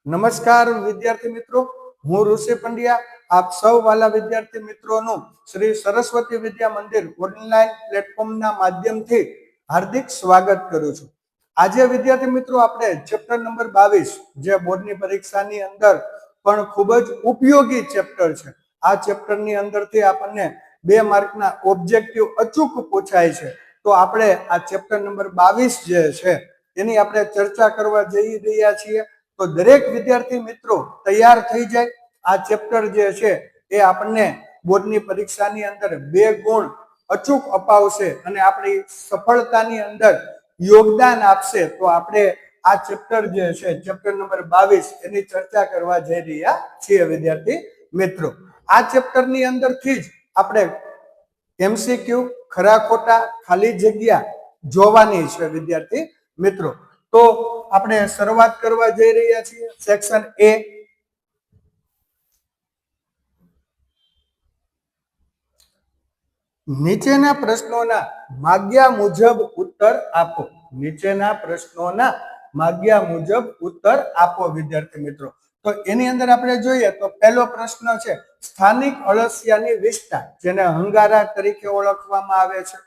નમસ્કાર વિદ્યાર્થી મિત્રો, હું ઋષિ પંડ્યા આપ સૌ વાલા વિદ્યાર્થી મિત્રોનું શ્રી સરસ્વતી વિદ્યા મંદિર ઓનલાઈન પ્લેટફોર્મના માધ્યમથી હાર્દિક સ્વાગત કરું છું। આજે વિદ્યાર્થી મિત્રો આપણે ચેપ્ટર નંબર 22 જે બોર્ડની પરીક્ષાની અંદર પણ ખૂબ જ ઉપયોગી ચેપ્ટર છે। આ ચેપ્ટરની અંદરથી આપણને 2 માર્કના ઓબ્જેક્ટિવ અચૂક પૂછાય છે। તો આપણે આ ચેપ્ટર નંબર 22 જે છે એની આપણે ચર્ચા કરવા જઈ રહ્યા છીએ। તો દરેક વિદ્યાર્થી મિત્રો તૈયાર થઈ જાય। આ ચેપ્ટર જે છે એ આપણને બોર્ડની પરીક્ષાની અંદર 2 ગુણ અચૂક અપાવશે અને આપણી સફળતાની અંદર યોગદાન આપશે। તો આપણે આ ચેપ્ટર જે છે ચેપ્ટર નંબર 22 એની ચર્ચા કરવા જઈ રહ્યા છીએ વિદ્યાર્થી મિત્રો। આ ચેપ્ટરની અંદરથી જ આપણે એમસીક્યુ ખરા ખોટા ખાલી જગ્યા જોવાની છે વિદ્યાર્થી મિત્રો। તો આપણે શરૂઆત કરવા જઈ રહ્યા છીએ સેક્શન એ। નીચેના પ્રશ્નોના માગ્યા મુજબ ઉત્તર આપો। નીચેના પ્રશ્નોના માગ્યા મુજબ ઉત્તર આપો વિદ્યાર્થી મિત્રો। તો એની અંદર આપણે જોઈએ તો પહેલો પ્રશ્ન છે સ્થાનિક અળસિયાની વિસ્તાર જેને હંગારા તરીકે ઓળખવામાં આવે છે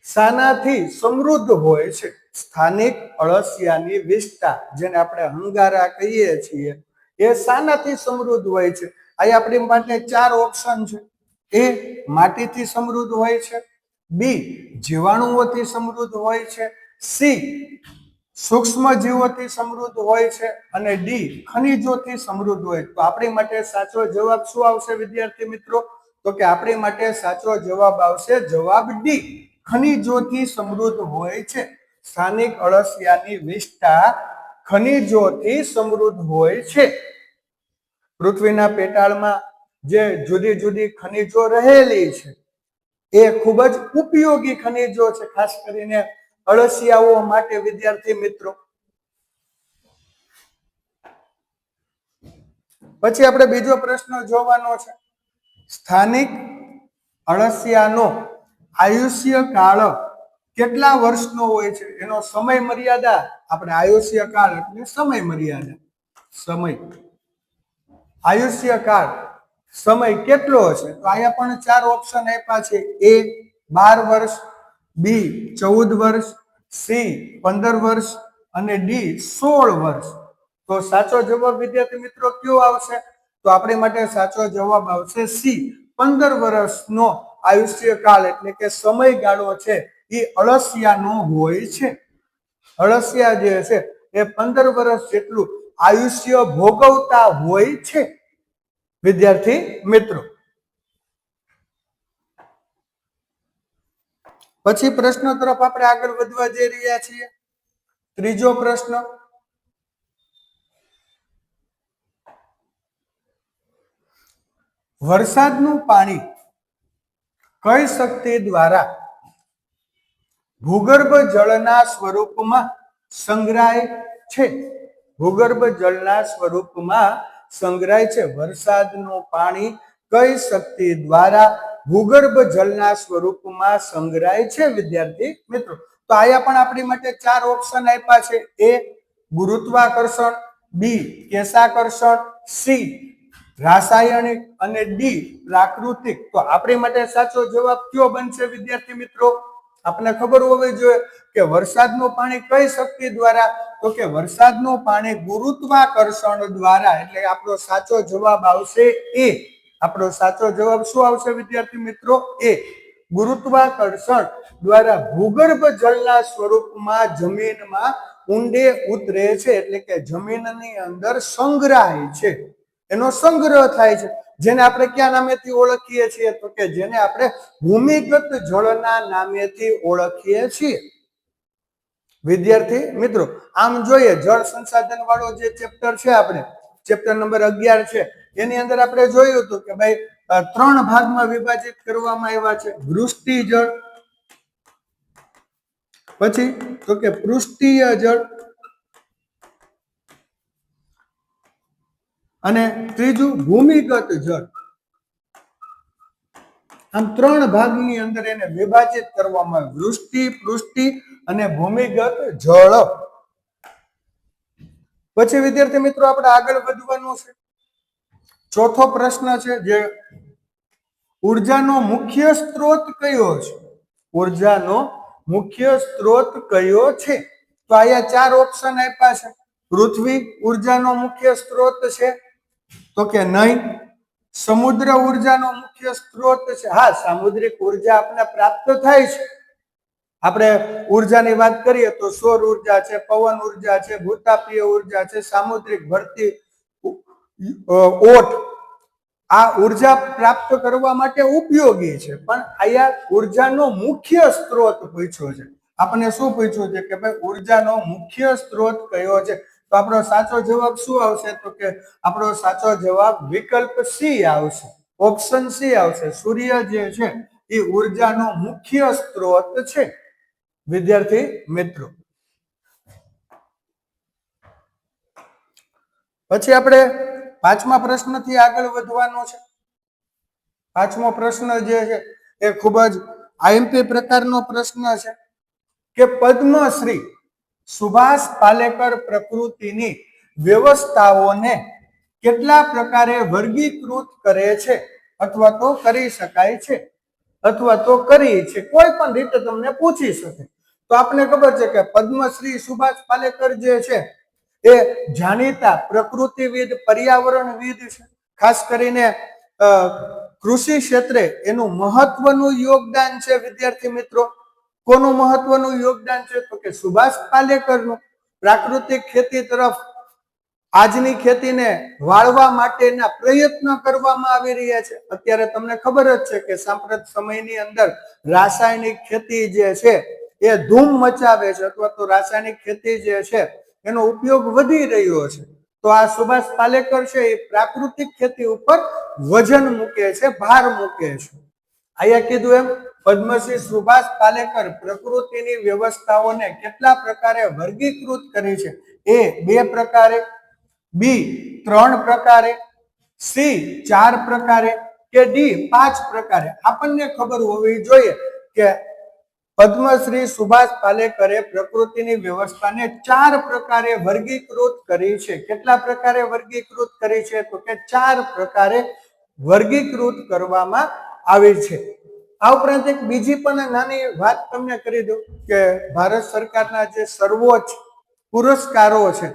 શાનાથી સમૃદ્ધ હોય છે। સ્થાનિક અળસિયાની વિસ્તાર જેને આપણે હંગારા કહીએ છીએ એ શાનાથી સમૃદ્ધ હોય છે। અહીં આપણી માટે 4 ઓપ્શન છે। એ માટીથી સમૃદ્ધ હોય છે, બી જીવાણુઓથી સમૃદ્ધ હોય છે, સી સૂક્ષ્મ જીવોથી સમૃદ્ધ હોય છે અને ડી ખનિજોથી સમૃદ્ધ હોય। તો આપણી માટે સાચો જવાબ શું આવશે વિદ્યાર્થી મિત્રો? તો કે આપણી માટે સાચો જવાબ આવશે જવાબ ડી ખનિજોથી સમૃદ્ધ હોય છે। સ્થાનિક અળસિયાની વિસ્તાર ખનિજોથી સમૃદ્ધ હોય છે। પૃથ્વીના પેટાળમાં જે જુદી જુદી ખનિજો રહેલી છે એ ખૂબ જ ઉપયોગી ખનિજો છે ખાસ કરીને અળસિયાઓ માટે વિદ્યાર્થી મિત્રો। પછી આપણે બીજો પ્રશ્ન જોવાનો છે સ્થાનિક અળસિયાનો આયુષ્ય કાળ કેટલા વર્ષનો હોય છે? એનો સમય મર્યાદા આપણે આયુષ્ય કાળ એટલે સમય મર્યાદા સમય આયુષ્ય કાળ સમય કેટલો હશે? તો અહીંયા પણ 4 ઓપ્શન આપ્યા છે। એ 12 વર્ષ, બી 14 વર્ષ, સી 15 વર્ષ અને ડી 16 વર્ષ। તો સાચો જવાબ વિદ્યાર્થી મિત્રો કયો આવશે? તો આપણી માટે સાચો જવાબ આવશે સી 15 વર્ષનો આયુષ્ય કાળ એટલે કે સમયગાળો છે એ અળસિયાનો હોય છે। અળસિયા જે છે એ 15 વર્ષ જેટલું આયુષ્ય ભોગવતા હોય છે વિદ્યાર્થી મિત્રો। પછી પ્રશ્ન તરફ આપણે આગળ વધવા જઈ રહ્યા છીએ। ત્રીજો પ્રશ્ન વરસાદનું પાણી કઈ શક્તિ દ્વારા ભૂગર્ભ જળના સ્વરૂપમાં સંગ્રહાય છે? ભૂગર્ભ જળના સ્વરૂપમાં સંગ્રહાય છે। વરસાદનું પાણી કઈ શક્તિ દ્વારા ભૂગર્ભ જળના સ્વરૂપમાં સંગ્રહાય છે વિદ્યાર્થી મિત્રો? તો આયા પણ આપણી માટે 4 ઓપ્શન આપ્યા છે। એ ગુરુત્વાકર્ષણ, બી કેશાકર્ષણ, સી રાસાયણિક અને ડી પ્રાકૃતિક। તો આપણી માટે સાચો જવાબ કયો બનશે વિદ્યાર્થી મિત્રો? આપણે ખબર હોવી જોઈએ કે વરસાદનું પાણી કઈ શક્તિ દ્વારા? તો કે વરસાદનું પાણી ગુરુત્વાકર્ષણ દ્વારા। એટલે આપણો સાચો જવાબ આવશે એ। આપણો સાચો જવાબ શું આવશે વિદ્યાર્થી મિત્રો? એ ગુરુત્વાકર્ષણ દ્વારા ભૂગર્ભ જળના સ્વરૂપમાં જમીનમાં ઊંડે ઉતરે છે એટલે કે જમીનની અંદર સંગ્રહાય છે, એનો સંગ્રહ થાય છે જેને આપણે કયા નામેથી ઓળખીએ છીએ? તો કે જેને આપણે ભૂમિગત જળના નામેથી ઓળખીએ છીએ વિદ્યાર્થી મિત્રો। આમ જોઈએ જળ સંસાધન વાળો જે ચેપ્ટર છે આપણે ચેપ્ટર નંબર 11 છે એની અંદર આપણે જોયું હતું કે ભાઈ 3 ભાગમાં વિભાજિત કરવામાં આવ્યા છે। વૃષ્ટિ જળ, પછી તો કે પૃષ્ઠીય જળ અને ત્રીજું ભૂમિગત જળ। આમ 3 ભાગની અંદર એને વિભાજિત કરવામાં આવે વૃષ્ટિ, પૃષ્ઠી અને ભૂમિગત જળ। પછી વિદ્યાર્થી મિત્રો આપણે આગળ વધવાનું છે. ચોથો પ્રશ્ન છે જે ઉર્જાનો મુખ્ય સ્ત્રોત કયો છે? ઉર્જાનો મુખ્ય સ્ત્રોત કયો છે? તો અહીંયા 4 ઓપ્શન આપ્યા છે. પૃથ્વી ઉર્જાનો મુખ્ય સ્ત્રોત છે તો કે નહીં. સમુદ્ર ઉર્જાનો મુખ્ય સ્ત્રોત છે. હા, સામુદ્રિક ઉર્જા આપણને પ્રાપ્ત થાય છે. આપણે ઉર્જાની વાત કરીએ તો સૌર ઉર્જા છે, પવન ઉર્જા છે, ભૂતાપીય ઉર્જા છે, સામુદ્રિક ભરતી, ઓટ, આ ઉર્જા પ્રાપ્ત કરવા માટે ઉપયોગી છે. પણ અહીંયા ઉર્જાનો મુખ્ય સ્ત્રોત પૂછ્યો છે. આપણને શું પૂછ્યું છે કે ભાઈ ઉર્જાનો મુખ્ય સ્ત્રોત કયો છે? તો આપણો સાચો જવાબ શું આવશે? તો કે આપણો સાચો જવાબ વિકલ્પ સી આવશે. ઓપ્શન સી આવશે. સૂર્ય જે છે એ ઉર્જાનો મુખ્ય સ્ત્રોત છે. વિદ્યાર્થી મિત્રો, પછી આપણે 5મા પ્રશ્નથી આગળ વધવાનું છે. 5મો પ્રશ્ન જે છે એ ખૂબ જ આઈએમપી પ્રકારનો પ્રશ્ન છે કે પદ્મશ્રી સુભાષ પાલેકર પ્રકૃતિની વ્યવસ્થાઓને કેટલા પ્રકારે વર્ગીકૃત કરે છે અથવા તો કરી શકાય છે અથવા તો કરી છે? કોઈ પણ રીતે તમને પૂછી શકે. તો આપને ખબર છે કે પદ્મશ્રી સુભાષ પાલેકર જે છે એ જાણીતા પ્રકૃતિવિદ, પર્યાવરણવિદ છે. ખાસ કરીને કૃષિ ક્ષેત્રે એનું મહત્વનું યોગદાન છે. વિદ્યાર્થી મિત્રો, કોનું મહત્વનું યોગદાન છે? તો કે સુભાષ પાલેકરનું. પ્રાકૃતિક ખેતી તરફ આજની ખેતીને વાળવા માટેના પ્રયત્ન કરવામાં આવી રહ્યા છે. અત્યારે તમને ખબર જ છે કે સાંપ્રત સમયની અંદર રાસાયણિક ખેતી જે છે એ ધૂમ મચાવે છે અથવા તો રાસાયણિક ખેતી જે છે એનો ઉપયોગ વધી રહ્યો છે. તો આ સુભાષ પાલેકર છે એ પ્રાકૃતિક ખેતી ઉપર વજન મૂકે છે, ભાર મૂકે છે. અહીંયા કીધું એમ પદ્મશ્રી સુભાષ પાલેકર પ્રકૃતિની વ્યવસ્થાઓને કેટલા પ્રકારે વર્ગીકૃત કરી છે? એ 2 પ્રકારે, બી 3 પ્રકારે, સી 4 પ્રકારે કે ડી 5 પ્રકારે. આપણને ખબર હોવી જોઈએ કે પદ્મશ્રી સુભાષ પાલેકરે પ્રકૃતિની વ્યવસ્થાને 4 પ્રકારે વર્ગીકૃત કરી છે. કેટલા પ્રકારે વર્ગીકૃત કરી છે? તો કે 4 પ્રકારે વર્ગીકૃત કરવામાં આવી છે. આ ઉપરાંત એક બીજી પણ નાની વાત તમને કરી દઉં કે ભારત સરકારના જે સર્વોચ્ચ પુરસ્કારો છે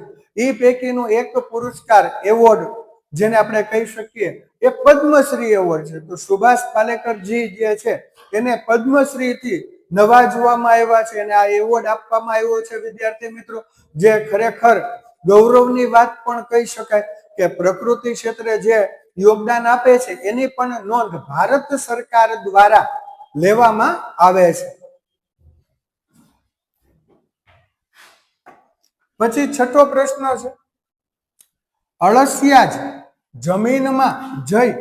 એ પૈકીનો એક પુરસ્કાર, એવોર્ડ જેને આપણે કહી શકીએ એ પદ્મશ્રી એવોર્ડ છે. તો સુભાષ પાલેકરજી જે છે એને પદ્મશ્રીથી નવાજવામાં આવ્યા છે અને આ એવોર્ડ આપવામાં આવ્યો છે. વિદ્યાર્થી મિત્રો, જે ખરેખર ગૌરવની વાત પણ કહી શકાય કે પ્રકૃતિ ક્ષેત્રે જે યોગદાન આપે છે એની પણ નોંધ ભારત સરકાર દ્વારા લેવામાં આવે છે. પછી 6થો પ્રશ્ન છે, અળસિયા જ જમીનમાં જઈ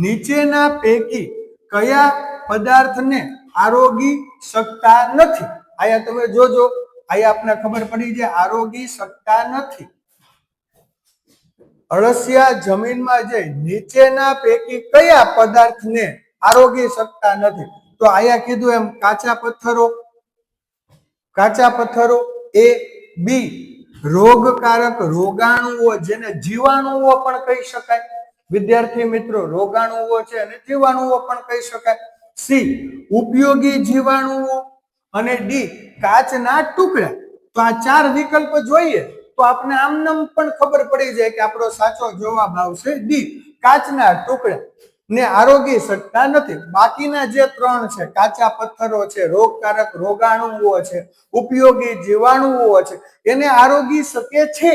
નીચેના પૈકી કયા પદાર્થને આરોગી શકતા નથી? અહીંયા તમે જોજો, અહીંયા આપને ખબર પડી જાય આરોગી શકતા નથી. અળસિયા જમીનમાં જઈ નીચેના પૈકી કયા પદાર્થને આરોગી શકતા નથી? તો અહીંયા કીધું એમ કાચા પથ્થરો, એ, બી રોગકારક રોગાણુઓ જેને જીવાણુઓ પણ કહી શકાય. વિદ્યાર્થી મિત્રો, રોગાણુઓ છે અને જીવાણુઓ પણ કહી શકાય. સી ઉપયોગી જીવાણુઓ અને ડી કાચના ટુકડા. તો આ 4 વિકલ્પ જોઈએ તો આપણે આમનામ પણ ખબર પડી જાય કે આપણો સાચો જવાબ આવશે ડી, કાચના ટુકડા ને આરોગી શકતા નથી. બાકીના જે 3 છે, કાચા પથ્થરો છે, રોગકારક રોગાણુઓ છે, ઉપયોગી જીવાણુઓ છે, એને આરોગી શકે છે.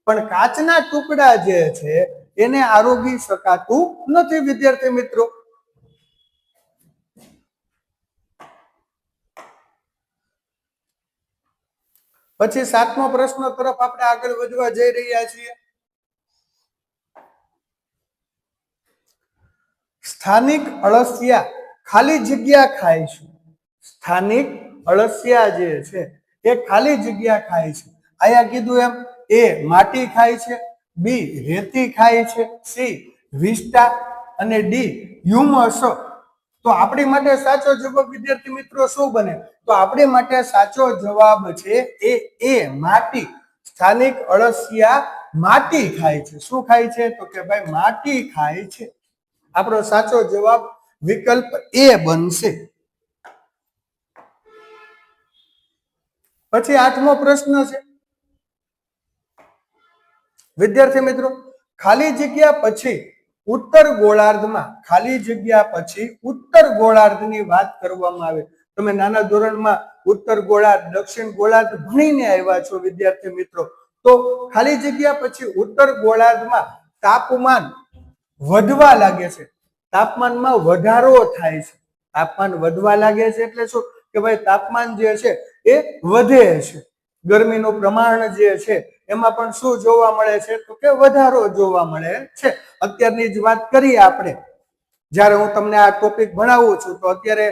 પણ કાચના ટુકડા જે છે એને આરોગી શકાતું નથી. વિદ્યાર્થી મિત્રો, પછી 7મો પ્રશ્ન તરફ આપણે આગળ વધવા જઈ રહ્યા છીએ. સ્થાનિક અળસિયા ખાલી જગ્યા ખાય છે. સ્થાનિક અળસિયા જે છે એ ખાલી જગ્યા ખાય છે. અહીંયા કીધું એમ એ માટી ખાય છે, બી રેતી ખાય છે, સી વિસ્ટા અને ડી હ્યુમસ. તો આપણી માટે સાચો જવાબ વિદ્યાર્થી મિત્રો શું બને? તો આપણી માટે સાચો જવાબ છે એ માટી. સ્થાનિક અળસિયા માટી ખાય છે. શું ખાય છે? તો કે ભાઈ માટી ખાય છે. આપણો સાચો જવાબ વિકલ્પ એ બનશે. પછી 8મો પ્રશ્ન છે વિદ્યાર્થી મિત્રો, ખાલી જગ્યા પછી ઉત્તર ગોળાર્ધમાં ઉત્તર ગોળાર્ધની વાત કરવામાં આવે. તમે નાના ધોરણમાં ઉત્તર ગોળાર્ધ દક્ષિણ ગોળાર્ધ ભણીને આવ્યા છો વિદ્યાર્થી મિત્રો. તો ખાલી જગ્યા પછી ઉત્તર ગોળાર્ધમાં તાપમાન વધવા લાગે છે. તાપમાનમાં વધારો થાય છે. તાપમાન વધવા લાગે છે એટલે શું કે ભાઈ તાપમાન જે છે એ વધે છે. ગરમીનું પ્રમાણ જે છે એમાં પણ શું જોવા મળે છે? તો કે વધારો જોવા મળે છે. અત્યારની જ વાત કરીએ આપણે, જ્યારે હું તમને આ ટોપિક ભણાવું છું તો અત્યારે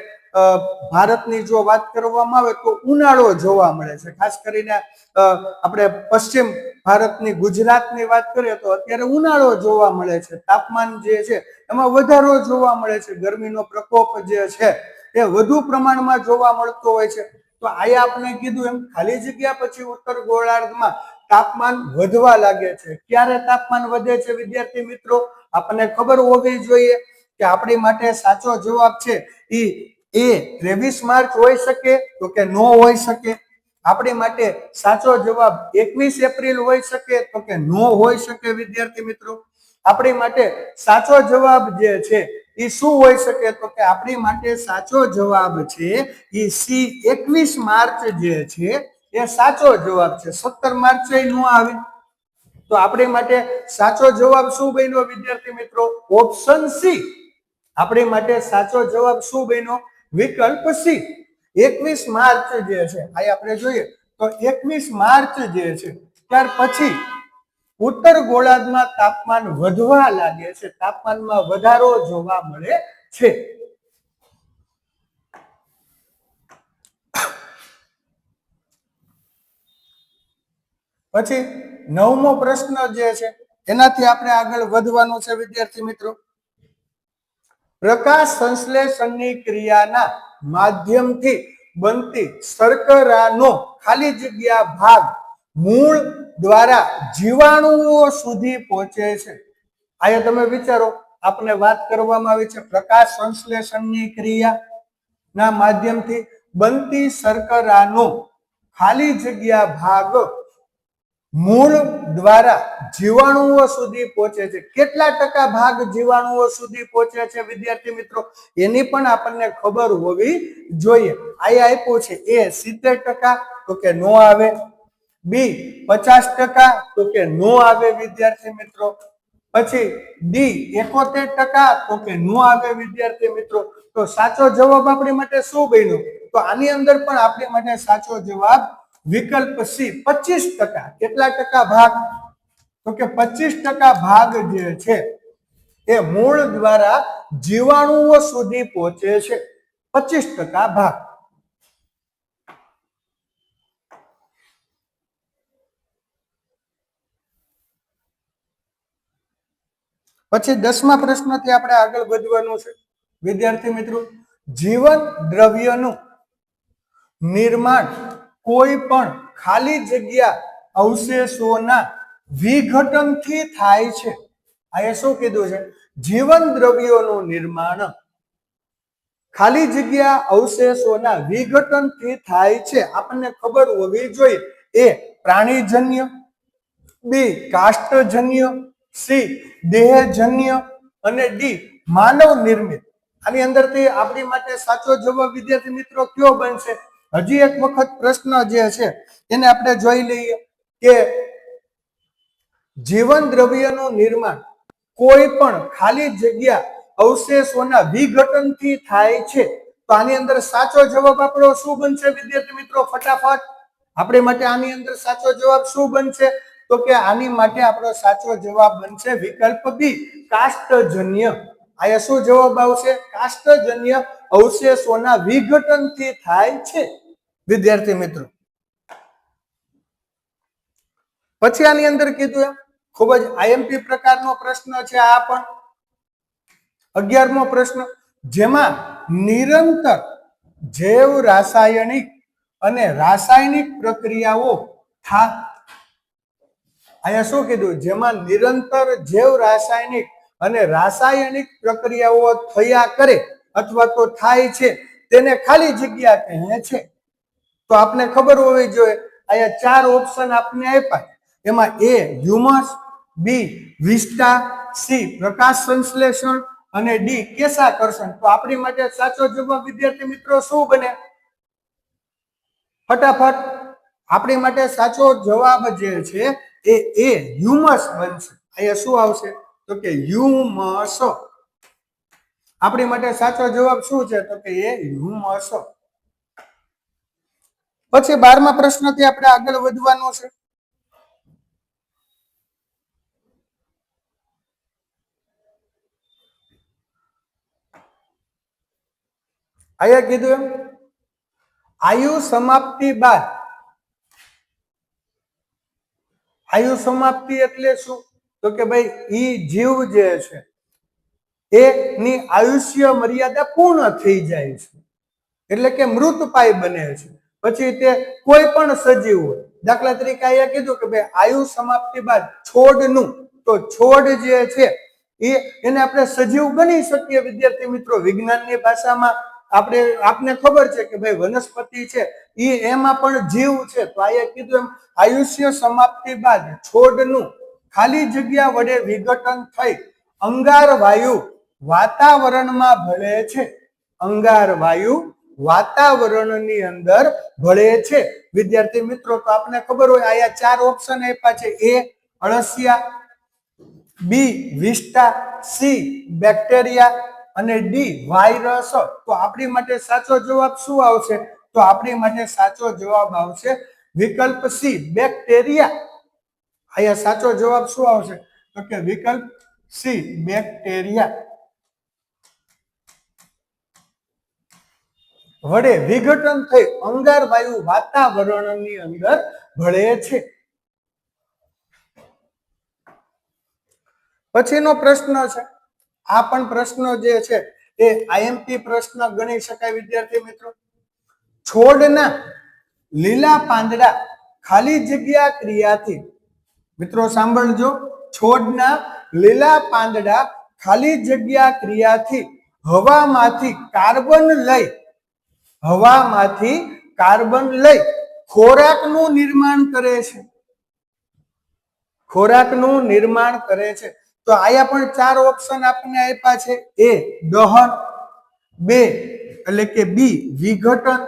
ભારતની જો વાત કરવામાં આવે તો ઉનાળો જોવા મળે છે. ખાસ કરીને આપણે પશ્ચિમ ભારતની ગુજરાતની વાત કરીએ તો અત્યારે ઉનાળો જોવા મળે છે. તાપમાન જે છે એમાં વધારો જોવા મળે છે. ગરમીનો પ્રકોપ જે છે એ વધુ પ્રમાણમાં જોવા મળતો હોય છે. તો આયા આપણે કીધું એમ ખાલી જગ્યા પછી ઉત્તર ગોળાર્ધમાં તાપમાન વધવા લાગે છે. ક્યારે તાપમાન વધે છે વિદ્યાર્થી મિત્રો? આપણને ખબર હોવી જોઈએ કે આપણી માટે સાચો જવાબ છે એ 23 માર્ચ હોઈ શકે તો કે નો હોઈ શકે. આપણી માટે સાચો જવાબ 21 એપ્રિલ હોઈ શકે તો કે નો હોઈ શકે વિદ્યાર્થી મિત્રો. આપણી માટે સાચો જવાબ જે છે એ શું હોઈ શકે? તો કે આપણી માટે સાચો જવાબ છે એ સી 21 માર્ચ જે છે એ સાચો જવાબ છે. 17 માર્ચે નો આવે. તો આપણી માટે સાચો જવાબ શું બન્યો વિદ્યાર્થી મિત્રો? Option C. આપણી માટે સાચો જવાબ શું બન્યો? વિકલ્પ સી. 21 માર્ચ જે છે આ આપણે જોઈએ તો 21 માર્ચ જે છે ત્યાર પછી ઉત્તર ગોળાર્ધમાં તાપમાન વધવા લાગે છે. તાપમાનમાં વધારો જોવા મળે છે. પછી 9મો પ્રશ્ન જે છે એનાથી આપણે આગળ વધવાનું છે વિદ્યાર્થી મિત્રો. પ્રકાશ સંશ્લેષણની ક્રિયાના માધ્યમથી બનતી શર્કરાનો ખાલી જગ્યા ભાગ મૂળ દ્વારા જીવાણુઓ સુધી પહોંચે છે. આયા તમે વિચારો, આપણે વાત કરવામાં આવી છે પ્રકાશ સંશ્લેષણની ક્રિયાના માધ્યમથી બનતી શર્કરાનો ખાલી જગ્યા ભાગ મૂળ દ્વારા જીવાણુઓ સુધી પહોંચે છે. કેટલા ટકા ભાગ જીવાણુઓ સુધી પહોંચે છે વિદ્યાર્થી મિત્રો? એની પણ આપણને ખબર હોવી જોઈએ. આયા આપ્યું છે એ 70% તો કે નો આવે, બી 50% તો કે નો આવે વિદ્યાર્થી મિત્રો, પછી ડી 71% તો કે નો આવે વિદ્યાર્થી મિત્રો. તો સાચો જવાબ આપણી માટે શું બન્યો? તો આની અંદર પણ આપણી માટે સાચો જવાબ વિકલ્પ સી 25%. કેટલા ટકા ભાગ? તો કે 25% ભાગ જે છે એ મૂળ દ્વારા જીવાણુઓ સુધી પહોંચે છે. 25% ભાગ. પછી 10મા પ્રશ્નથી આપણે આગળ વધવાનું છે વિદ્યાર્થી મિત્રો. જીવન દ્રવ્યનું નિર્માણ કોઈ પણ ખાલી જગ્યા અવશેષોના વિઘટનથી થાય છે. આ શું કીધું છે? જીવન દ્રવ્યોનું નિર્માણ ખાલી જગ્યા અવશેષોના વિઘટનથી થાય છે. આપણને ખબર હોવી જોઈએ. એ પ્રાણીજન્ય, બી કાષ્ટજન્ય, સી દેહજન્ય અને ડી માનવ નિર્મિત. આની અંદરથી આપણી માટે સાચો જવાબ વિદ્યાર્થી મિત્રો કયો બનશે? હજી એક વખત પ્રશ્ન જે છે એને આપણે જોઈ લઈએ કે જીવન દ્રવ્યનું નિર્માણ કોઈ પણ ખાલી જગ્યા અવશેષોના વિઘટનથી થાય છે. તો આની અંદર સાચો જવાબ આપણો શું બનશે વિદ્યાર્થી મિત્રો? ફટાફટ આપણી માટે આની અંદર સાચો જવાબ શું બનશે? તો કે આની માટે આપણો સાચો જવાબ બનશે વિકલ્પ બી કાષ્ટજન્ય. આયા શું જવાબ આવશે? કાષ્ટજન્ય અવશેષોના વિઘટનથી થાય છે વિદ્યાર્થી મિત્રો. પછી આની અંદર કીધું એમ ખૂબ જ આઈએમપી પ્રકારનો પ્રશ્ન છે આ પણ. 11મો પ્રશ્ન, જેમાં નિરંતર જૈવ રાસાયણિક અને રાસાયણિક પ્રક્રિયાઓ અહીંયા શું કીધું? જેમાં નિરંતર જૈવ રાસાયણિક અને રાસાયણિક પ્રક્રિયાઓ થયા કરે અથવા તો થાય છે તેને ખાલી જગ્યા કહે છે. તો આપને ખબર હોવી જોઈએ, અહીંયા 4 ઓપ્શન આપને આપ્યા, એમાં એ હ્યુમસ, બી વિસ્ટા, સી પ્રકાશ સંશ્લેષણ અને ડી કેશાકર્ષણ. તો આપણી માટે સાચો જવાબ વિદ્યાર્થી મિત્રો શું બને? ફટાફટ આપણી માટે સાચો જવાબ જે છે એ હ્યુમસ બનશે. અહીંયા શું આવશે? તો કે હ્યુમસ. આપણી માટે સાચો જવાબ શું છે? તો કે એ હ્યુમસ. પછી 12મા પ્રશ્નથી આપણે આગળ વધવાનું છે. અહીંયા કીધું એમ, આયુ સમાપ્તિ બાદ, આયુ સમાપ્તિ એટલે શું? તો કે ભાઈ ઈ જીવ જે છે એની આયુષ્ય મર્યાદા પૂર્ણ થઈ જાય છે, એટલે કે મૃતપાય બને છે. પછી તે કોઈ પણ સજીવ હોય, દાખલા તરીકે અહીંયા કીધું કે ભાઈ આયુ સમાપ્તિ બાદ છોડનું, તો છોડ જે છે એને આપણે સજીવ ગણી શકીએ વિદ્યાર્થી મિત્રો. વિજ્ઞાનની ભાષામાં આપને ખબર છે કે ભાઈ વનસ્પતિ છે એમાં પણ જીવ છે. તો અહીંયા કીધું એમ આયુષ્ય સમાપ્તિ બાદ છોડનું ખાલી જગ્યા વડે વિઘટન થઈ અંગાર વાયુ વાતાવરણમાં ભળે છે. અંગાર વાયુ વાતાવરણની અંદર ભળે છે વિદ્યાર્થી મિત્રો. તો આપને ખબર હોય અહીંયા 4 ઓપ્શન આપ્યા છે. એ અળસિયા, બી વિસ્ટા, સી બેક્ટેરિયા અને ડી વાયરસ. તો આપણી માટે સાચો જવાબ શું આવશે? તો આપણી માટે સાચો જવાબ આવશે વિકલ્પ સી બેક્ટેરિયા. અહીંયા સાચો જવાબ શું આવશે? તો કે વિકલ્પ સી બેક્ટેરિયા વડે વિઘટન થઈ અંગાર વાયુ વાતાવરણની અંદર ભળે છે. પછીનો પ્રશ્ન છે, આ પણ પ્રશ્નો જે છે એ આઈએમપી પ્રશ્ન ગણી શકાય વિદ્યાર્થી મિત્રો. છોડના લીલા પાંદડા ખાલી જગ્યા ક્રિયાથી, મિત્રો સાંભળજો, છોડના લીલા પાંદડા ખાલી જગ્યા ક્રિયાથી હવામાંથી કાર્બન લઈ ખોરાકનું નિર્માણ કરે છે. ખોરાકનું નિર્માણ કરે છે. તો આયા પણ 4 ઓપ્શન આપણને આપ્યા છે. એ દહન, બે એટલે કે બી વિઘટન,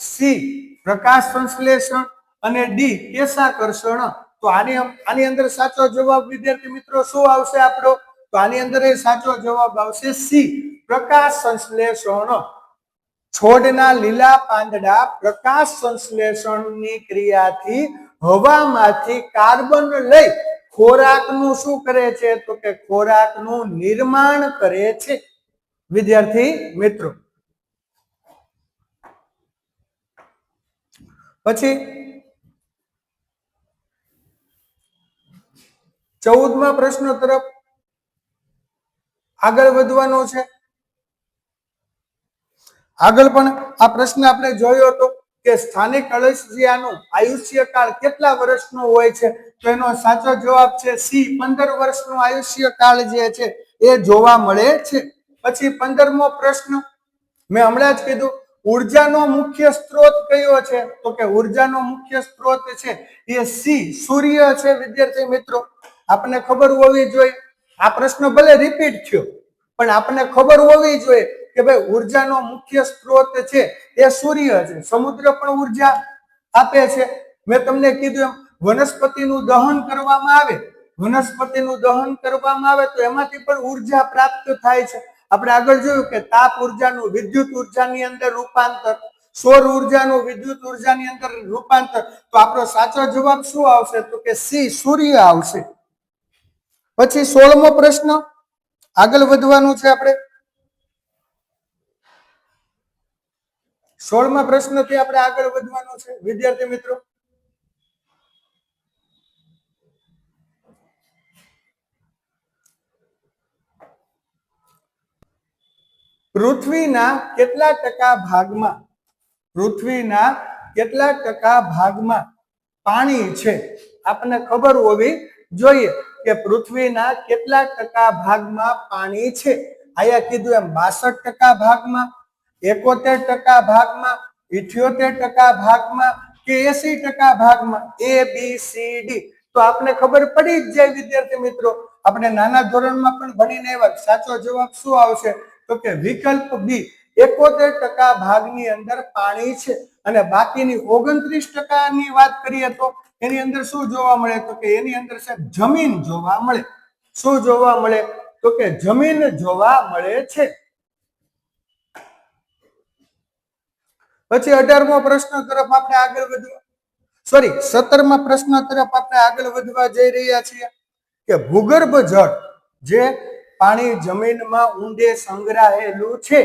સી પ્રકાશ સંશ્લેષણ અને ડી કેશાકર્ષણ. તો આની અંદર સાચો જવાબ વિદ્યાર્થી મિત્રો શું આવશે આપણો? તો આની અંદર એ સાચો જવાબ આવશે સી પ્રકાશ સંશ્લેષણ. છોડના લીલા પાંદડા પ્રકાશ સંશ્લેષણની ક્રિયાથી હવામાંથી કાર્બન લઈ ખોરાકનું શું કરે છે? તો કે ખોરાકનું નિર્માણ કરે છે વિદ્યાર્થી મિત્રો. પછી 14મા પ્રશ્ન તરફ આગળ વધવાનો છે. આગળ પણ આ પ્રશ્ન આપણે જોયો હતો કે સ્થાનિક અળસિયાનું આયુષ્યકાળ કેટલા વર્ષનો હોય છે? તો એનો સાચો જવાબ છે સી 15 વર્ષનો આયુષ્યકાળ જે છે એ જોવા મળે છે. પછી 15મો પ્રશ્ન મેં હમણાં જ કીધું, ઉર્જાનો મુખ્ય સ્ત્રોત કયો છે? તો કે ઉર્જાનો મુખ્ય સ્ત્રોત છે એ સી સૂર્ય છે વિદ્યાર્થી મિત્રો. આપણને ખબર હોવી જોઈએ, આ પ્રશ્ન ભલે રિપીટ થયો પણ આપણને ખબર હોવી જોઈએ કે ભાઈ ઉર્જાનો મુખ્ય સ્ત્રોત છે એ સૂર્ય છે. સમુદ્ર પણ ઉર્જા આપે છે. મેં તમને કીધું એમ વનસ્પતિનું દહન કરવામાં આવે, તો એમાંથી પણ ઉર્જા પ્રાપ્ત થાય છે. આપણે આગળ જોયું કે તાપ ઉર્જાનું વિદ્યુત ઉર્જાની અંદર રૂપાંતર, સૌર ઉર્જાનું વિદ્યુત ઉર્જાની અંદર રૂપાંતર. તો આપણો સાચો જવાબ શું આવશે? તો કે સી સૂર્ય આવશે. પછી 16મો પ્રશ્ન આગળ વધવાનું છે આપણે. 16મા પ્રશ્નથી આપણે આગળ વધવાનું છે વિદ્યાર્થી મિત્રો. પૃથ્વીના કેટલા ટકા ભાગમાં પાણી છે? આપણને ખબર હોવી જોઈએ કે પૃથ્વીના કેટલા ટકા ભાગમાં પાણી છે. અહીંયા કીધું એમ 62% ભાગમાં, 71% ભાગમાં, 78% ભાગમાં કે 80% ભાગમાં. ABCD તો આપણે ખબર પડી જ જાય વિદ્યાર્થી મિત્રો. આપણે નાના ધોરણમાં પણ ભણીને આવ્યા. સાચો જવાબ શું આવશે? તો કે વિકલ્પ બી 71% ભાગની અંદર પાણી છે. અને બાકીની 29% ની વાત કરીએ તો એની અંદર શું જોવા મળે? તો કે એની અંદર સાહેબ જમીન જોવા મળે. શું જોવા મળે? તો કે જમીન જોવા મળે છે. પછી 18મો પ્રશ્ન તરફ આપણે આગળ વધવા 17મા પ્રશ્ન તરફ આપણે આગળ વધવા જઈ રહ્યા છીએ કે ભૂગર્ભ જળ જે પાણી જમીનમાં ઊંડે સંગ્રહાયેલું છે,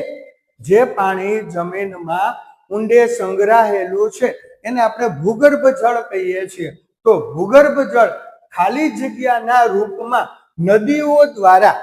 જે પાણી જમીનમાં ઊંડે સંગ્રહાયેલું છે એને આપણે ભૂગર્ભ જળ કહીએ છીએ. તો ભૂગર્ભ જળ ખાલી જગ્યાના રૂપમાં નદીઓ દ્વારા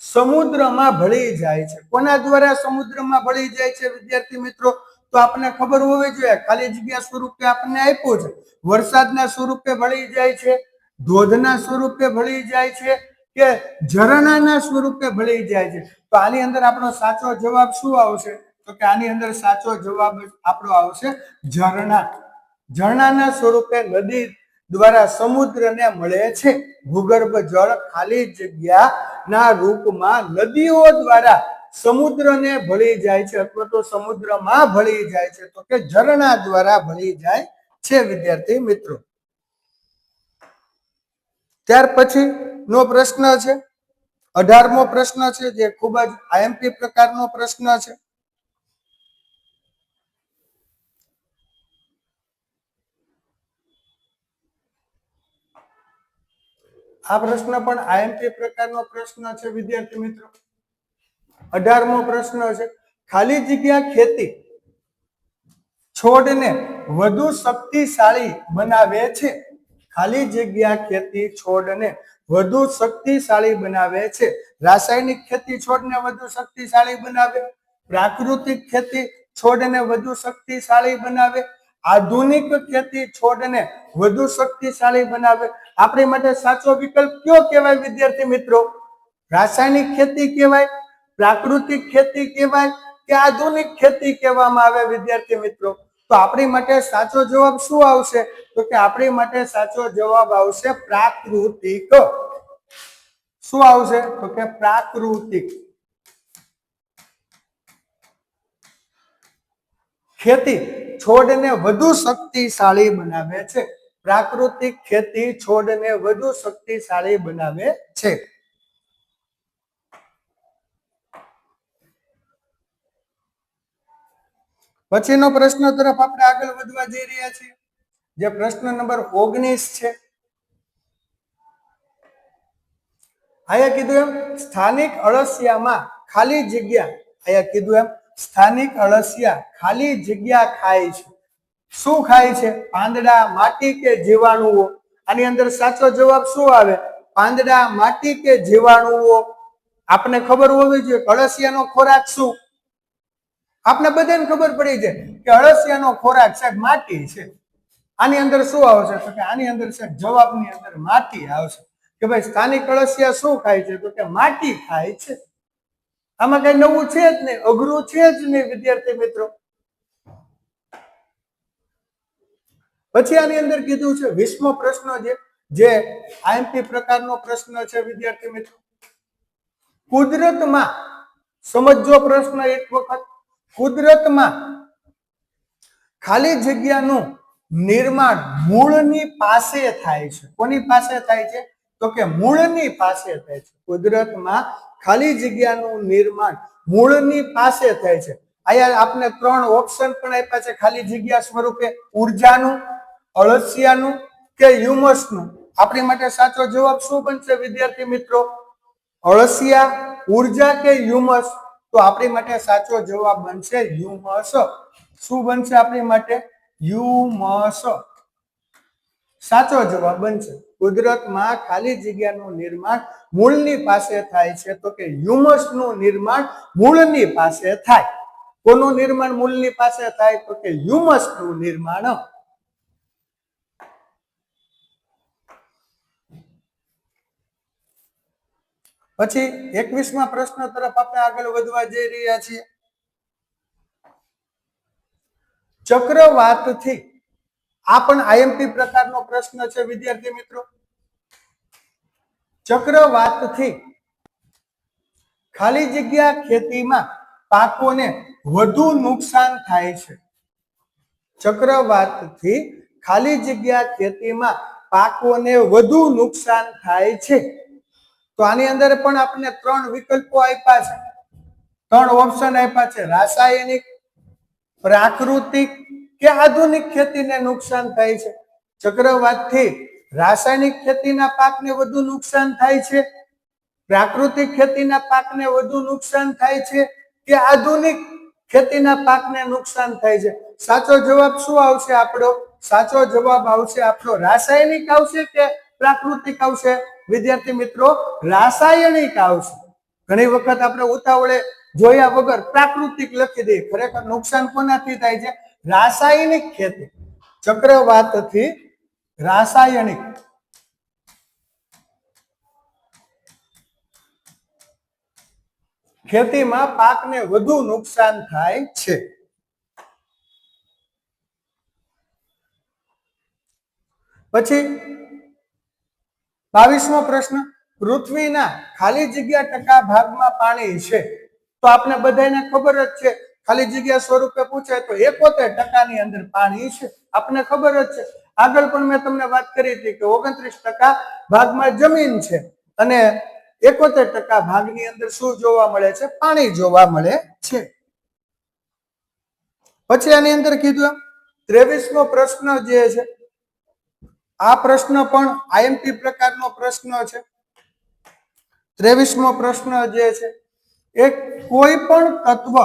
સમુદ્રમાં ભળી જાય છે. કોના દ્વારા સમુદ્રમાં ભળી જાય છે વિદ્યાર્થી મિત્રો? તો આપણને ખબર હોવી જોઈએ. ખાલી જગ્યા સ્વરૂપે આપણને આપ્યું છે. વરસાદના સ્વરૂપે ભળી જાય છે, ધોધના સ્વરૂપે ભળી જાય છે કે ઝરણાના સ્વરૂપે ભળી જાય છે. તો આની અંદર આપણો સાચો જવાબ શું આવશે? તો કે આની અંદર સાચો જવાબ આપણો આવશે ઝરણા. ઝરણાના સ્વરૂપે નદી દ્વારા સમુદ્રને મળે છે. ભૂગર્ભ જળ ખાલી જગ્યાના રૂપમાં નદીઓ દ્વારા સમુદ્રને ભળી જાય છે અથવા તો સમુદ્રમાં ભળી જાય છે. તો કે ઝરણા દ્વારા ભળી જાય છે વિદ્યાર્થી મિત્રો. ત્યાર પછી નો પ્રશ્ન છે 18મો પ્રશ્ન છે, જે ખૂબ જ આઈએમપી પ્રકારનો પ્રશ્ન છે. આ પ્રશ્ન પણ આઈએમપી પ્રકારનો પ્રશ્ન છે વિદ્યાર્થી મિત્રો. 18મો પ્રશ્ન છે ખાલી જગ્યા ખેતી છોડને વધુ શક્તિશાળી બનાવે છે. ખાલી જગ્યા ખેતી છોડને વધુ શક્તિશાળી બનાવે છે. રાસાયણિક ખેતી છોડને વધુ શક્તિશાળી બનાવે, પ્રાકૃતિક ખેતી છોડને વધુ શક્તિશાળી બનાવે, આધુનિક ખેતી છોડને વધુ શક્તિશાળી બનાવે. આપણી માટે સાચો વિકલ્પ કયો કહેવાય વિદ્યાર્થી મિત્રો? રાસાયણિક ખેતી કહેવાય, પ્રાકૃતિક ખેતી કહેવાય કે આધુનિક ખેતી કહેવામાં આવે વિદ્યાર્થી મિત્રો? તો આપણી માટે સાચો જવાબ શું આવશે? તો કે આપણી માટે સાચો જવાબ આવશે પ્રાકૃતિક. શું આવશે? તો કે પ્રાકૃતિક ખેતી છોડને વધુ શક્તિશાળી બનાવે છે. પ્રાકૃતિક ખેતી છોડને વધુ શક્તિશાળી બનાવે છે. પછીનો પ્રશ્ન તરફ આપણે આગળ વધવા જઈ રહ્યા છીએ, જે પ્રશ્ન નંબર 19 છે. અહીંયા કીધું એમ સ્થાનિક અળસિયામાં ખાલી જગ્યા, અહીંયા કીધું એમ સ્થાનિક અળસિયા ખાલી જગ્યા ખાય છે. શું ખાય છે? પાંદડા, માટી કે જીવાણુઓ? આની અંદર સાચો જવાબ શું આવે? પાંદડા, માટી કે જીવાણુઓ? આપને ખબર હોવી જોઈએ અળસિયાનો ખોરાક શું? આપણે બધાને ખબર પડી જાય કે અળસિયાનો ખોરાક સાહેબ માટી છે. આની અંદર શું આવશે? તો કે આની અંદર સાહેબ જવાબની અંદર માટી આવશે. કે ભાઈ સ્થાનિક અળસિયા શું ખાય છે? તો કે માટી ખાય છે. આમાં કઈ નવું છે જ નહીં, અઘરું છે જ નહીં વિદ્યાર્થી મિત્રો. પછી આની અંદર કીધું છે 20મો પ્રશ્ન જે આઈએમપી પ્રકારનો પ્રશ્ન છે વિદ્યાર્થી મિત્રો. કુદરતમાં સમજો પ્રશ્ન એક વખત. કુદરતમાં ખાલી જગ્યાનું નિર્માણ મૂળની પાસે થાય છે. કોની પાસે થાય છે? તો કે મૂળની પાસે થાય છે. કુદરતમાં ખાલી જગ્યાનું નિર્માણ મૂળની પાસે થાય છે. અહીંયા આપને 3 ઓપ્શન પણ આપ્યા છે ખાલી જગ્યા સ્વરૂપે: ઉર્જાનું, અળસિયાનું કે હ્યુમસનું. આપણી માટે સાચો જવાબ શું બનશે વિદ્યાર્થી મિત્રો? અળસિયા, ઉર્જા કે હ્યુમસ? તો આપણી માટે સાચો જવાબ બનશે હ્યુમસ. શું બનશે આપણી માટે? હ્યુમસ સાચો જવાબ બનશે. કુદરતમાં ખાલી જગ્યાનું નિર્માણ મૂળની પાસે થાય છે, તો કે હ્યુમસનું નિર્માણ મૂળની પાસે થાય. કોનું નિર્માણ મૂળની પાસે થાય? તો કે હ્યુમસનું નિર્માણ. પછી 21મા પ્રશ્ન તરફ આપણે આગળ વધવા જઈ રહ્યા છીએ. ચક્રવાતથી, આ પણ આઈએમપી પ્રકારનો પ્રશ્ન છે વિદ્યાર્થી મિત્રો. ચક્રવાતથી ખાલી જગ્યા ખેતીમાં પાકોને વધુ નુકસાન થાય છે. ચક્રવાતથી ખાલી જગ્યા ખેતીમાં પાકોને વધુ નુકસાન થાય છે. તો આની અંદર પણ આપણે 3 વિકલ્પો આપ્યા છે, 3 ઓપ્શન આપ્યા છે. રાસાયણિક, પ્રાકૃતિક કે આધુનિક ખેતીને નુકસાન થાય છે. ચક્રવાતથી રાસાયણિક ખેતીના પાકને વધુ નુકસાન થાય છે, પ્રાકૃતિક ખેતીના પાકને વધુ નુકસાન થાય છે કે આધુનિક ખેતીના પાકને નુકસાન થાય છે. સાચો જવાબ શું આવશે આપણો? સાચો જવાબ આવશે આપણો રાસાયણિક આવશે કે પ્રાકૃતિક આવશે? વિદ્યાર્થી મિત્રો, રાસાયણિક આવશે. ઘણી વખત આપણે ઉતાવળે જોયા વગર પ્રાકૃતિક લખી દઈએ, ખરેખર નુકસાન કોનાથી થાય છે? રાસાયણિક ખેતી. ચક્રવાતથી રાસાયણિક ખેતીમાં પાકને વધુ નુકસાન થાય છે. પછી 22મો પ્રશ્ન, પૃથ્વીના ખાલી જગ્યા ટકા ભાગમાં પાણી છે. તો આપણે બધાને ખબર જ છે, ખાલી જગ્યા સ્વરૂપે પૂછાય તો 71% ની અંદર પાણી છે, આપણે ખબર જ છે. આગળ પણ મેં તમને વાત કરી હતી કે 29% ભાગમાં જમીન છે અને 71% ભાગની અંદર શું જોવા મળે છે? પાણી જોવા મળે છે. પછી આની અંદર કીધું 23મો પ્રશ્ન જે છે, આ પ્રશ્ન પણ આઈએમપી પ્રકારનો પ્રશ્ન છે. 23મો પ્રશ્ન જે છે, એક કોઈ પણ તત્વ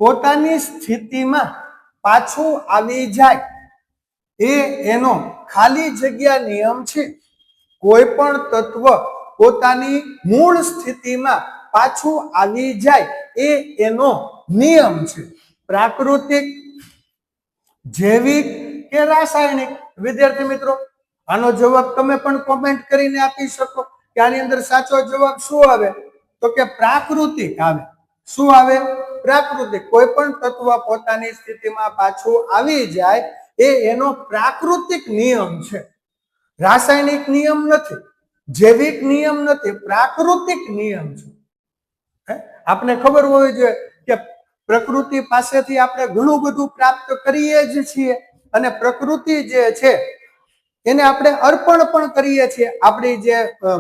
પોતાની સ્થિતિમાં પાછું આવી જાય એ એનો ખાલી જગ્યા નિયમ છે. કોઈ પણ તત્વ પોતાની મૂળ સ્થિતિમાં પાછું આવી જાય એ એનો નિયમ છે. પ્રાકૃતિક, જૈવિક કે રાસાયણિક? વિદ્યાર્થી મિત્રો, આનો જવાબ તમે પણ કોમેન્ટ કરીને આપી શકો કે આની અંદર સાચો જવાબ શું આવે? તો કે પ્રાકૃતિક આવે. શું આવે? પ્રાકૃતિક. કોઈ પણ તત્વ પોતાની સ્થિતિમાં પાછું આવી જાય એ એનો પ્રાકૃતિક નિયમ છે. રાસાયણિક નિયમ નથી, જૈવિક નિયમ નથી, પ્રાકૃતિક નિયમ છે. આપણે ખબર હોવી જોઈએ કે પ્રકૃતિ પાસેથી આપણે ઘણું બધું પ્રાપ્ત કરીએ જ છીએ અને પ્રકૃતિ જે છે એને આપણે અર્પણ પણ કરીએ છીએ. આપણી જે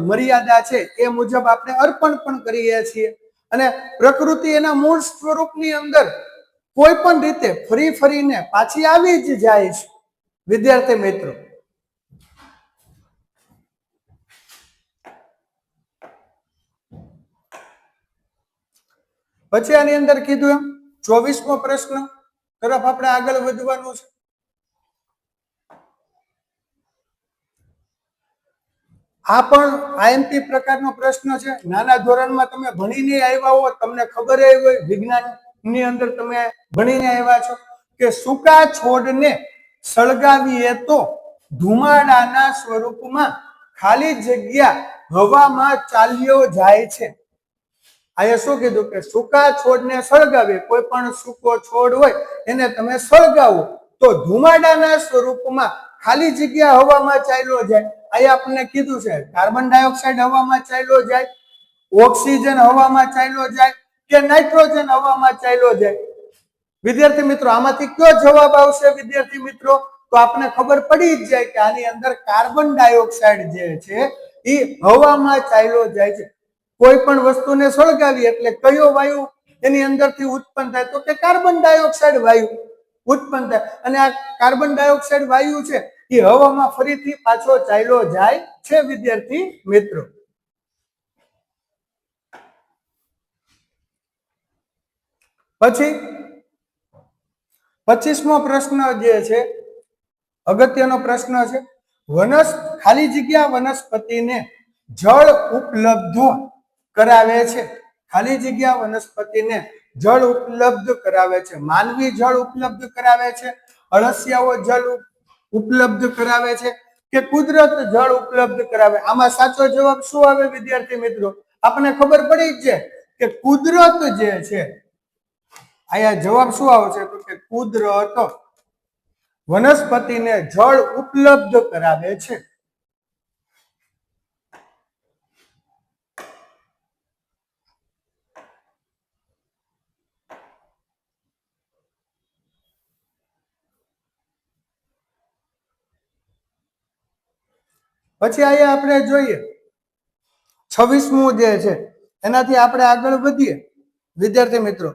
મર્યાદા છે એ મુજબ આપણે અર્પણ પણ કરીએ છીએ અને પ્રકૃતિ એના મૂળ સ્વરૂપની અંદર કોઈ પણ રીતે ફરી ફરીને પાછી આવી જ જાય છે. વિદ્યાર્થી મિત્રો, પછી આની અંદર કીધું એમ 24મો પ્રશ્ન તરફ આપણે આગળ વધવાનું છે. આ પણ આઈએમપી પ્રકારનો પ્રશ્ન છે. નાના ધોરણમાં તમે ભણીને આવ્યા હો, તમને ખબર હોય, વિજ્ઞાનની અંદર તમે ભણીને આવ્યા છો કે સૂકા છોડને સળગાવીએ તો ધુમાડાના સ્વરૂપમાં ખાલી જગ્યા હવામાં ચાલ્યો જાય છે. અહીંયા શું કીધું કે સૂકા છોડને સળગાવીએ, કોઈ પણ સૂકો છોડ હોય એને તમે સળગાવો તો ધુમાડાના સ્વરૂપમાં ખાલી જગ્યા હવામાં ચાલ્યો જાય. અહીંયા આપણને કીધું છે કાર્બન ડાયોક્સાઇડ હવામાં ચાલ્યો જાય, ઓક્સિજન હવામાં ચાલ્યો જાય કે નાઇટ્રોજન હવામાં ચાલ્યો જાય? વિદ્યાર્થી મિત્રો, આમાંથી કયો જવાબ આવશે? વિદ્યાર્થી મિત્રો, તો આપણે ખબર પડી જ જાય કે આની અંદર કાર્બન ડાયોક્સાઇડ જે છે એ હવામાં ચાલ્યો જાય છે. કોઈ પણ વસ્તુને સળગાવી એટલે કયો વાયુ એની અંદરથી ઉત્પન્ન થાય? તો કે કાર્બન ડાયોક્સાઇડ વાયુ ઉત્પન્ન થાય અને આ કાર્બન ડાયોક્સાઇડ વાયુ છે એ હવામાં ફરીથી પાછો ચાલ્યો જાય છે. વિદ્યાર્થી મિત્રો, પછી 25મો પ્રશ્ન જે છે અગત્યનો પ્રશ્ન છે. ખાલી જગ્યા વનસ્પતિને જળ ઉપલબ્ધ કરાવે છે. ખાલી જગ્યા વનસ્પતિને જળ ઉપલબ્ધ કરાવે છે. માનવી જળ ઉપલબ્ધ કરાવે છે, અળસિયાઓ જળ ઉપલબ્ધ કરાવે છે કે કુદરત જળ ઉપલબ્ધ કરાવે? આમાં સાચો જવાબ શું આવે વિદ્યાર્થી મિત્રો? આપણને ખબર પડી જ છે કે કુદરત જે છે, અહીંયા જવાબ શું આવશે તો કે કુદરત વનસ્પતિને જળ ઉપલબ્ધ કરાવે છે. પછી અહીંયા આપણે જોઈએ 26મું જે છે એનાથી આપણે આગળ વધીએ. વિદ્યાર્થી મિત્રો,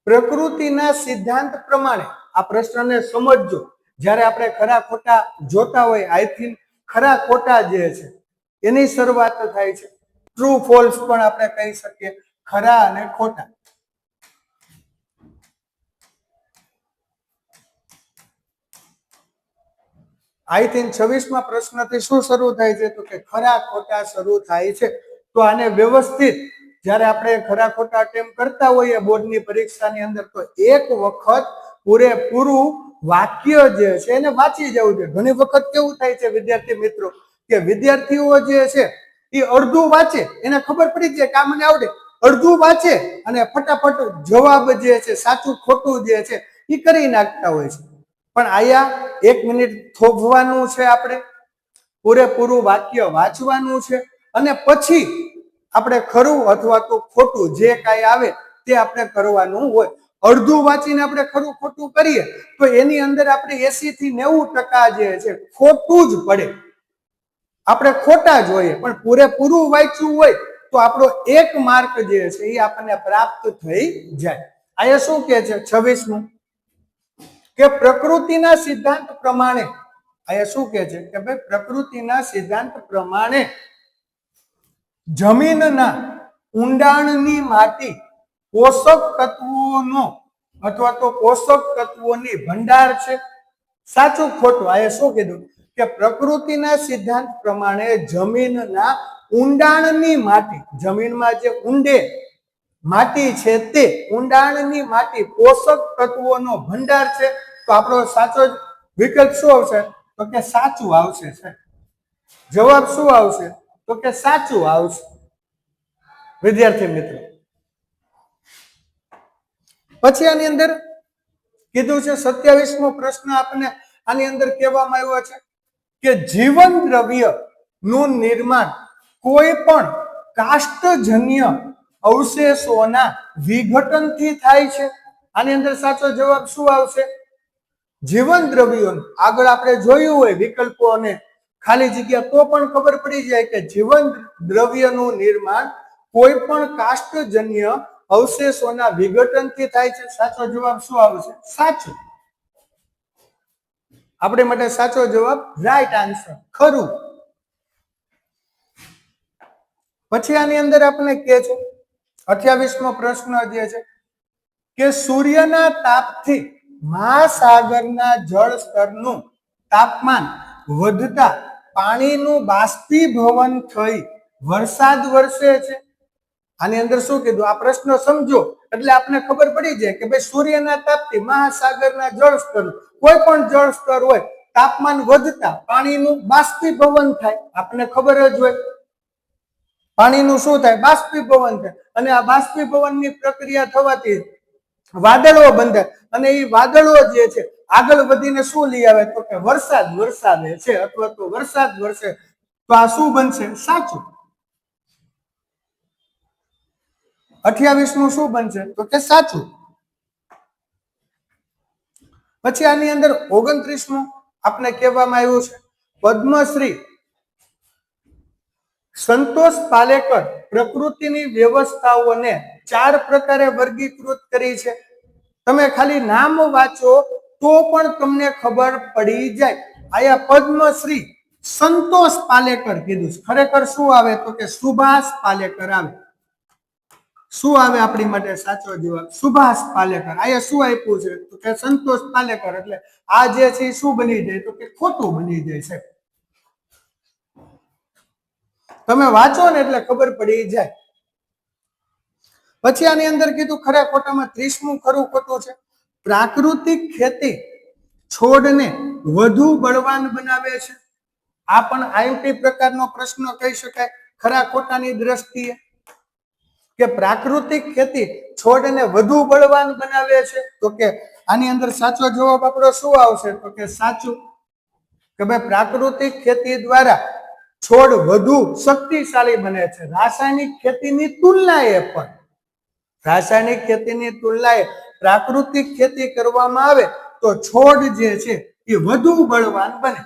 પ્રકૃતિના સિદ્ધાંત પ્રમાણે આ પ્રશ્નને સમજજો. જ્યારે આપણે ખરા ખોટા જોતા હોય, આઈથી ખરા ખોટા જે છે એની શરૂઆત થાય છે. ટ્રુ ફોલ્સ પણ આપણે કહી શકીએ, ખરા અને ખોટા. આઈ થિંક 26મા પ્રશ્નથી શું શરૂ થાય છે તો કે ખરા ખોટા શરૂ થાય છે. તો આને વ્યવસ્થિત જ્યારે આપણે ખરા ખોટા અટેમ્પ કરતા હોઈએ બોર્ડની પરીક્ષાની અંદર, તો એક વખત પૂરેપૂરું વાક્ય જે છે એને વાંચી જવું જોઈએ. ઘણી વખત કેવું થાય છે વિદ્યાર્થી મિત્રો કે વિદ્યાર્થીઓ જે છે એ અડધું વાંચે, એને ખબર પડી જાય કે આ મને આવડે, અડધું વાંચે અને ફટાફટ જવાબ જે છે સાચું ખોટું જે છે એ કરી નાખતા હોય છે. પણ આયા 1 મિનિટ થોભવાનું છે, આપણે પૂરેપૂરું વાક્ય વાંચવાનું છે અને પછી આપણે ખરું અથવા તો ખોટું જે કાંઈ આવે તે આપણે કરવાનું હોય. અડધું વાંચીને આપણે ખરું ખોટું કરીએ તો એની અંદર આપણે 80 થી 90% જે છે ખોટું જ પડે, આપણે ખોટા જ હોઈએ. પણ પૂરેપૂરું વાંચ્યું હોય તો આપણો 1 માર્ક જે છે એ આપણને પ્રાપ્ત થઈ જાય. અહીંયા શું કહે છે 26મું કે પ્રકૃતિના સિદ્ધાંત પ્રમાણે, અહીંયા શું કહે છે કે ભાઈ પ્રકૃતિના સિદ્ધાંત પ્રમાણે જમીનના ઊંડાણની માટી પોષક તત્વોનો અથવા તો પોષક તત્વોની ભંડાર છે. સાચું ખોટું? અહીંયા શું કીધું કે પ્રકૃતિના સિદ્ધાંત પ્રમાણે જમીનના ઊંડાણની માટી, જમીનમાં જે ઊંડે માટી છે તે ઊંડાણની માટી પોષક તત્વોનો ભંડાર છે. તો આપણો સાચો વિકલ્પ શું આવશે તો કે સાચું આવશે. જવાબ શું આવશે તો કે સાચું આવશે. વિદ્યાર્થી મિત્રો, પછી આની અંદર કીધું છે 27મો પ્રશ્ન આપણને આની અંદર કહેવામાં આવ્યો છે કે જીવન દ્રવ્ય નું નિર્માણ કોઈ પણ કાષ્ટજન્ય અવશેષોના વિઘટનથી થાય છે. આની અંદર સાચો જવાબ શું આવશે? જીવન દ્રવ્યો. આગળ આપણે જોયું હોય વિકલ્પો અને ખાલી જગ્યા તો પણ ખબર પડી જાય કે જીવન દ્રવ્યનું નિર્માણ કોઈ પણ કાષ્ટજન્ય અવશેષોના વિઘટનથી થાય છે. સાચો જવાબ શું આવશે? સાચું. આપણે માટે સાચો જવાબ રાઈટ આન્સર, ખરું. પછી આની અંદર આપણે કહે છે 28મો પ્રશ્ન જે છે કે સૂર્યના તાપથી મહાસાગરના જળ સ્તરનું તાપમાન વધતા પાણીનું બાષ્પીભવન થઈ વરસાદ વરસે છે. આની અંદર શું કીધું? આ પ્રશ્ન સમજો એટલે આપણે ખબર પડી જાય કે ભાઈ સૂર્યના તાપથી મહાસાગરના જળ સ્તર, કોઈ પણ જળ સ્તર હોય, તાપમાન વધતા પાણીનું બાષ્પીભવન થાય. આપણને ખબર જ હોય પાણીનું શું થાય? બાષ્પીભવન થાય. અને આ બાષ્પીભવનની પ્રક્રિયા થવાથી વાદળો બંધાય અને એ વાદળો જે છે આગળ વધીને શું લઈ આવે તો કે વરસાદ વરસાવે છે અથવા તો વરસાદ વરસે. તો આ શું બનશે? સાચું. 28મું શું બનશે તો કે સાચું. પછી આની અંદર 29મું આપણે કહેવામાં આવ્યું છે પદ્મશ્રી સંતોષ પાલેકર પ્રકૃતિની વ્યવસ્થાઓને 4 પ્રકારે વર્ગીકૃત કરી છે. તમે ખાલી નામ વાંચો તો પણ તમને ખબર પડી જાય. આયા પદ્મશ્રી સંતોષ પાલેકર કીધું, ખરેખર શું આવે તો કે સુભાષ પાલેકર આવે. શું આવે આપણી માટે સાચો જવાબ? સુભાષ પાલેકર. આયા શું આપ્યું છે તો કે સંતોષ પાલેકર. એટલે આ જે છે શું બની જાય તો કે ખોટું બની જાય છે. તમે વાંચો ને એટલે ખબર પડી જાય. પછી આની અંદર કીધું ખરા ખોટામાં 30મું ખરું ખોટું છે. પ્રાકૃતિક ખેતી છોડને વધુ બળવાન બનાવે છે. આ પણ આઈએમપી પ્રકારનો પ્રશ્ન કહી શકાય. ખરા ખોટાની દ્રષ્ટિએ? કે પ્રાકૃતિક ખેતી છોડને વધુ બળવાન બનાવે છે? તો કે આની અંદર સાચો જવાબ આપણો શું આવશે? તો કે સાચું, કે ભાઈ પ્રાકૃતિક ખેતી દ્વારા છોડ વધુ શક્તિશાળી બને છે. રાસાયણિક ખેતીની તુલનાએ પણ પ્રાકૃતિક ખેતી કરવામાં આવે તો છોડ જે છે એ વધુ બળવાન બને.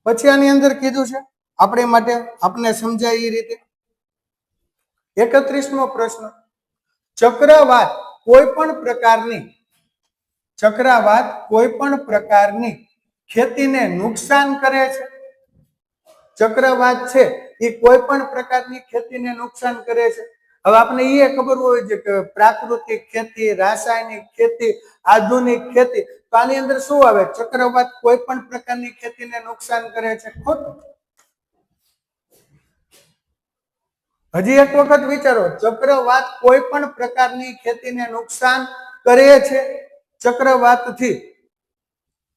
પછી આની અંદર કીધું છે આપણે માટે આપને સમજાય એ રીતે 31મો પ્રશ્ન, ચક્રવાત કોઈ પણ પ્રકારની ખેતીને નુકસાન કરે છે? ચક્રવાત છે એ કોઈ પણ પ્રકારની ખેતીને નુકસાન કરે છે? હવે આપણે એ ખબર હોય છે કે પ્રાકૃતિક ખેતી, રાસાયણિક ખેતી, આધુનિક ખેતી, તો આની અંદર શું આવે? ચક્રવાત કોઈ પણ પ્રકારની ખેતીને નુકસાન કરે છે? ખોટું. હજી એક વખત વિચારો, ચક્રવાત કોઈ પણ પ્રકારની ખેતીને નુકસાન કરે છે? ચક્રવાતથી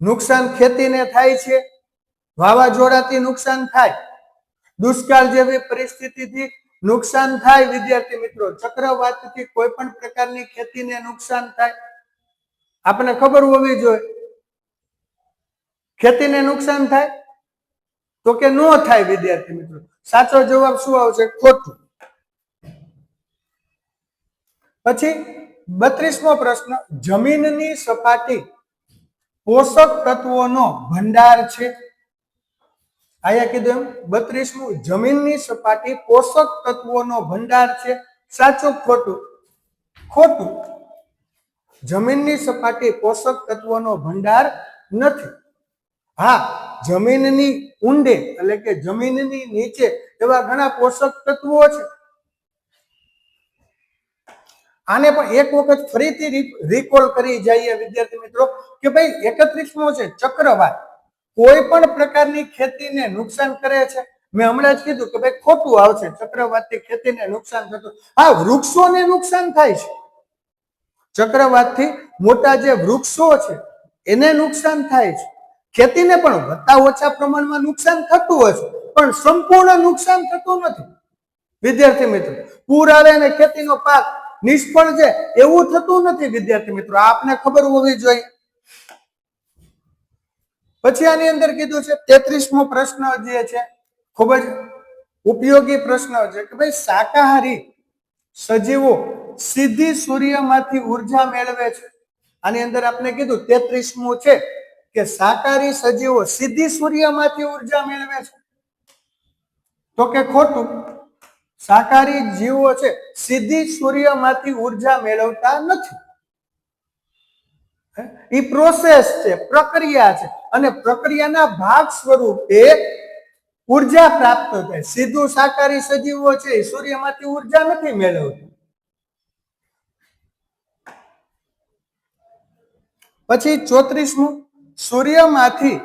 નુકસાન ખેતીને થાય છે? વાવાઝોડાથી નુકસાન થાય, દુષ્કાળ જેવી પરિસ્થિતિથી નુકસાન થાય? વિદ્યાર્થી મિત્રો, ચક્રવાતથી કોઈ પણ પ્રકારની ખેતીને નુકસાન થાય? આપણને ખબર હોવી જોઈએ. ખેતીને નુકસાન થાય? તો કે ન થાય. વિદ્યાર્થી મિત્રો, સાચો જવાબ શું આવશે? ખોટું. પછી 32મો પ્રશ્ન, જમીનની સપાટી પોષક તત્વોનો ભંડાર છે? આયા કીધું એમ 32મું, જમીનની સપાટી પોષક તત્વોનો ભંડાર છે. સાચું ખોટું? ખોટું. જમીનની સપાટી પોષક તત્વોનો ભંડાર નથી. હા, જમીનની ઊંડે એટલે કે જમીનની નીચે એવા ઘણા પોષક તત્વો છે. આને પણ એક વખત ફરીથી રિકોલ કરી જઈએ વિદ્યાર્થી મિત્રો કે ભાઈ 31મો છે, ચક્રવાત કોઈ પણ પ્રકારની ખેતીને નુકસાન કરે છે? મેં હમણાં જ કીધું કે ભાઈ ખોટું આવશે, ચક્રવાતથી ખેતીને નુકસાન થતું. હા, વૃક્ષોને નુકસાન થાય છે. ચક્રવાતથી મોટા જે વૃક્ષો છે એને નુકસાન થાય છે. ખેતીને પણ વધતા ઓછા પ્રમાણમાં નુકસાન થતું હોય છે, પણ સંપૂર્ણ નુકસાન થતું નથી. વિદ્યાર્થી મિત્રો, પૂર આવે અને ખેતીનો પાક નિષ્ફળ છે એવું થતું નથી. વિદ્યાર્થી મિત્રો, આપને ખબર હોવી જોઈએ. પછી આની અંદર કીધું છે 33મો પ્રશ્ન જે છે ખૂબ જ ઉપયોગી પ્રશ્ન છે કે ભાઈ શાકાહારી સજીવો સીધી સૂર્યમાંથી ઉર્જા મેળવે છે? આની અંદર આપણે કીધું 33મું છે કે શાકાહારી સજીવો સીધી સૂર્યમાંથી ઉર્જા મેળવે છે? તો કે ખોટું. શાકાહારી જીવો છે સીધી સૂર્યમાંથી ઉર્જા મેળવતા નથી. એ પ્રોસેસ છે, પ્રક્રિયા છે, અને પ્રક્રિયાના ભાગ સ્વરૂપે ઉર્જા પ્રાપ્ત થાય. સીધું શાકાહારી સજીવો છે એ સૂર્યમાંથી ઉર્જા નથી મેળવતા. પછી 34મું, સૂર્યમાંથી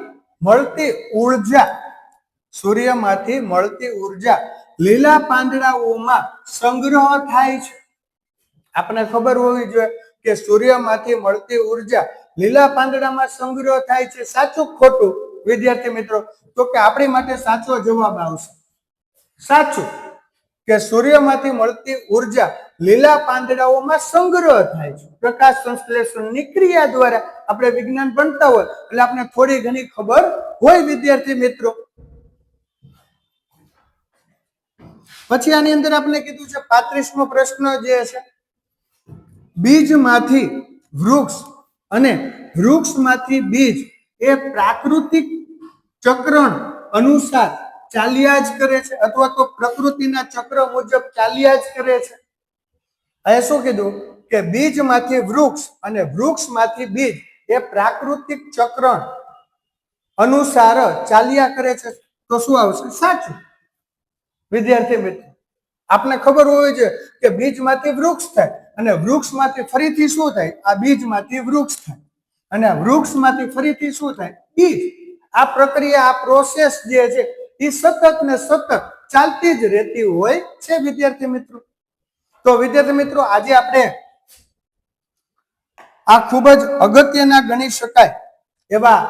મળતી ઉર્જા લીલા પાંદડાઓમાં સંગ્રહ થાય છે? આપણે ખબર હોવી જોઈએ કે સૂર્યમાંથી મળતી ઉર્જા લીલા પાંદડામાં સંગ્રહ થાય છે. સાચું ખોટું? વિદ્યાર્થી મિત્રો, તો કે આપણી માટે સાચો જવાબ આવશે સાચું, કે સૂર્યમાંથી મળતી ઉર્જા લીલા પાંદડાઓમાં સંગ્રહ થાય છે. પ્રકાશ સંશ્લેષણની ક્રિયા દ્વારા. આપણે વિજ્ઞાન ભણતા હોય એટલે આપણે થોડી ઘણી ખબર હોય વિદ્યાર્થી મિત્રો. પછી આની અંદર આપણે કીધું છે 35મો પ્રશ્ન જે છે, બીજમાંથી વૃક્ષ અને વૃક્ષમાંથી બીજ એ પ્રાકૃતિક ચક્રણ અનુસાર ચાલ્યા જ કરે છે અથવા તો પ્રકૃતિના ચક્ર મુજબ ચાલ્યા જ કરે છે? આ શું કીધું કે બીજમાંથી વૃક્ષ અને વૃક્ષમાંથી બીજ એ પ્રાકૃતિક ચક્રણ અનુસાર ચાલ્યા કરે છે. તો શું આવશે? સાચું. વિદ્યાર્થી મિત્રો, આપને ખબર હોવી જોઈએ કે બીજમાંથી વૃક્ષ થાય અને વૃક્ષમાંથી ફરીથી શું થાય? આ બીજમાંથી વૃક્ષ થાય અને વૃક્ષમાંથી ફરીથી શું થાય? બીજ. આ પ્રક્રિયા, આ પ્રોસેસ જે છે એ સતત ને સતત ચાલતી જ રહેતી હોય છે વિદ્યાર્થી મિત્રો. તો તો વિદ્યાર્થી મિત્રો આજે આપણે આ ખૂબ જ અગત્યના ગણી શકાય એવા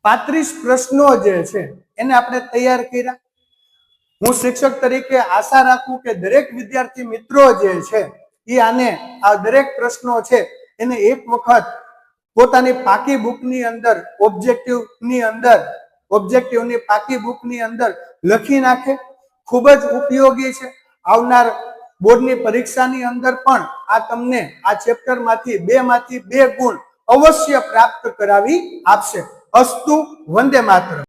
35 પ્રશ્નો જે છે એને આપણે તૈયાર કર્યા. હું શિક્ષક તરીકે આશા રાખું કે દરેક વિદ્યાર્થી મિત્રો જે છે એ આ દરેક પ્રશ્નો છે એને એક વખત પોતાની પાકી બુકની અંદર ઓબ્જેક્ટિવની પાકી બુકની અંદર લખી નાખે. ખૂબ જ ઉપયોગી છે. આવનાર બોર્ડની પરીક્ષાની અંદર પણ આ તમને આ ચેપ્ટરમાંથી 2 ગુણ અવશ્ય પ્રાપ્ત કરાવી આપશે. અસ્તુ વંદે માતરમ.